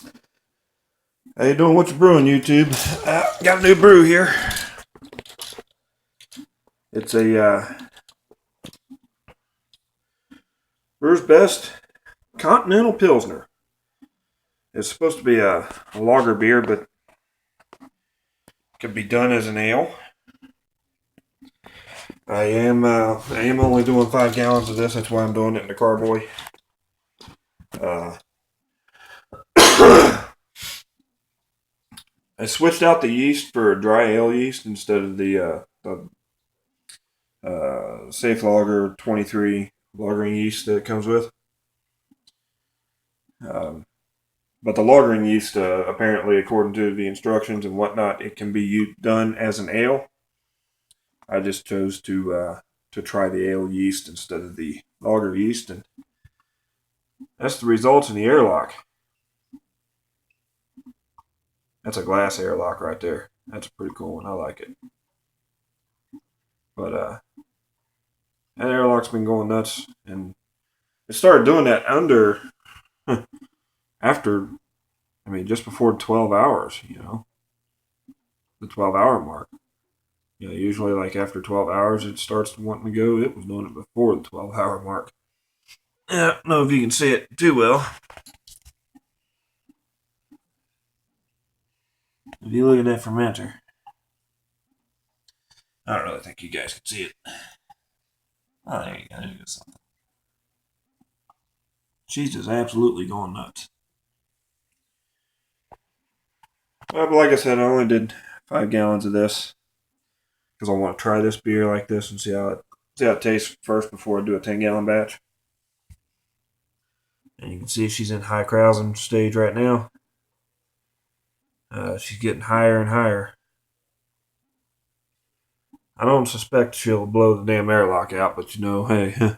How you doing? What you brewing, YouTube? Got a new brew here. It's a Brewers Best Continental Pilsner. It's supposed to be a lager beer, but could be done as an ale. I am only doing 5 gallons of this. That's why I'm doing it in the carboy. Uh, I switched out the yeast for a dry ale yeast instead of the Safe Lager 23 lagering yeast that it comes with. Um, but the lagering yeast, apparently, according to the instructions and whatnot, it can be done as an ale. I just chose to try the ale yeast instead of the lager yeast, and that's the results in the airlock. That's a glass airlock right there. That's a pretty cool one. I like it. But that airlock's been going nuts, and it started doing that after, just before 12 hours. The 12-hour mark. Usually like after 12 hours it starts wanting to go. It was doing it before the 12-hour mark. I don't know if you can see it too well. If you look at that fermenter, I don't really think you guys can see it. Oh, there you go. There you go. Something. She's just absolutely going nuts. But like I said, I only did 5 gallons of this because I want to try this beer like this and see how it tastes first before I do a 10-gallon batch. And you can see she's in high krausen stage right now. She's getting higher and higher. I don't suspect she'll blow the damn airlock out, but hey.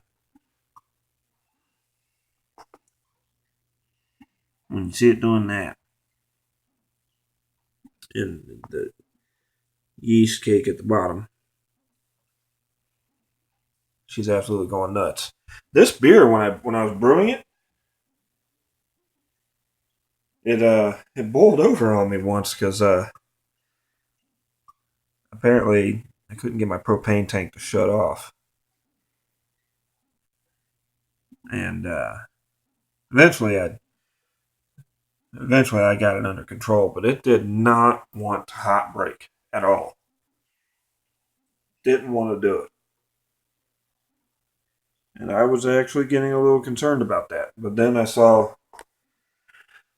When you see it doing that, and the yeast cake at the bottom, she's absolutely going nuts. This beer, when I was brewing it, it boiled over on me once because apparently I couldn't get my propane tank to shut off, and eventually I got it under control, but it did not want to hot break at all. Didn't want to do it. And I was actually getting a little concerned about that. But then I saw,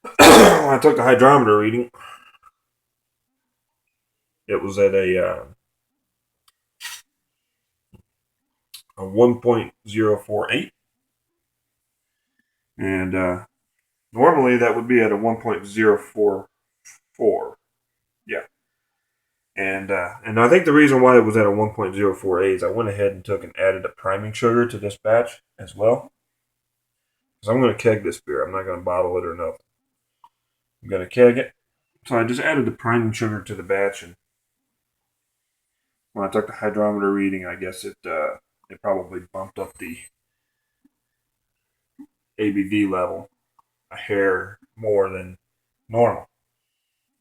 when I took the hydrometer reading, it was at a 1.048. And normally that would be at a 1.044. Yeah. And I think the reason why it was at a 1.048 is I went ahead and took and added a priming sugar to this batch as well. Because I'm going to keg this beer. I'm not going to bottle it or nothing. I'm going to keg it. So I just added the priming sugar to the batch, and when I took the hydrometer reading, I guess it probably bumped up the ABV level a hair more than normal.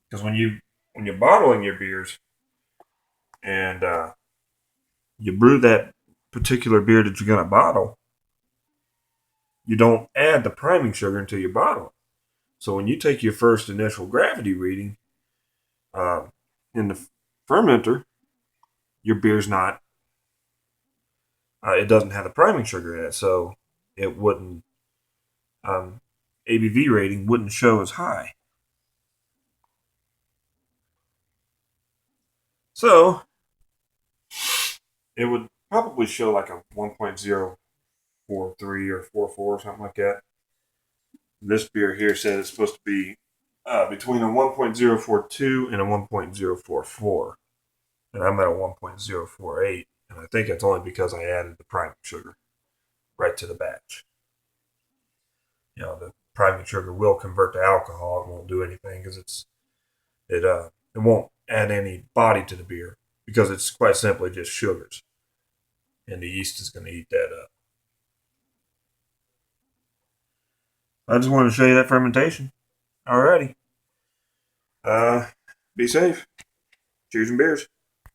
Because when you're bottling your beers and you brew that particular beer that you're going to bottle, you don't add the priming sugar until you bottle it. So when you take your first initial gravity reading uh, in the fermenter, your beer's not. It doesn't have the priming sugar in it, so it wouldn't. ABV rating wouldn't show as high. So it would probably show like a 1.043 or 44 or something like that. This beer here says it's supposed to be between a 1.042 and a 1.044. And I'm at a 1.048. And I think it's only because I added the priming sugar right to the batch. The priming sugar will convert to alcohol. It won't do anything because it won't add any body to the beer because it's quite simply just sugars, and the yeast is going to eat that up. I just wanted to show you that fermentation. Alrighty. Be safe. Cheers and beers.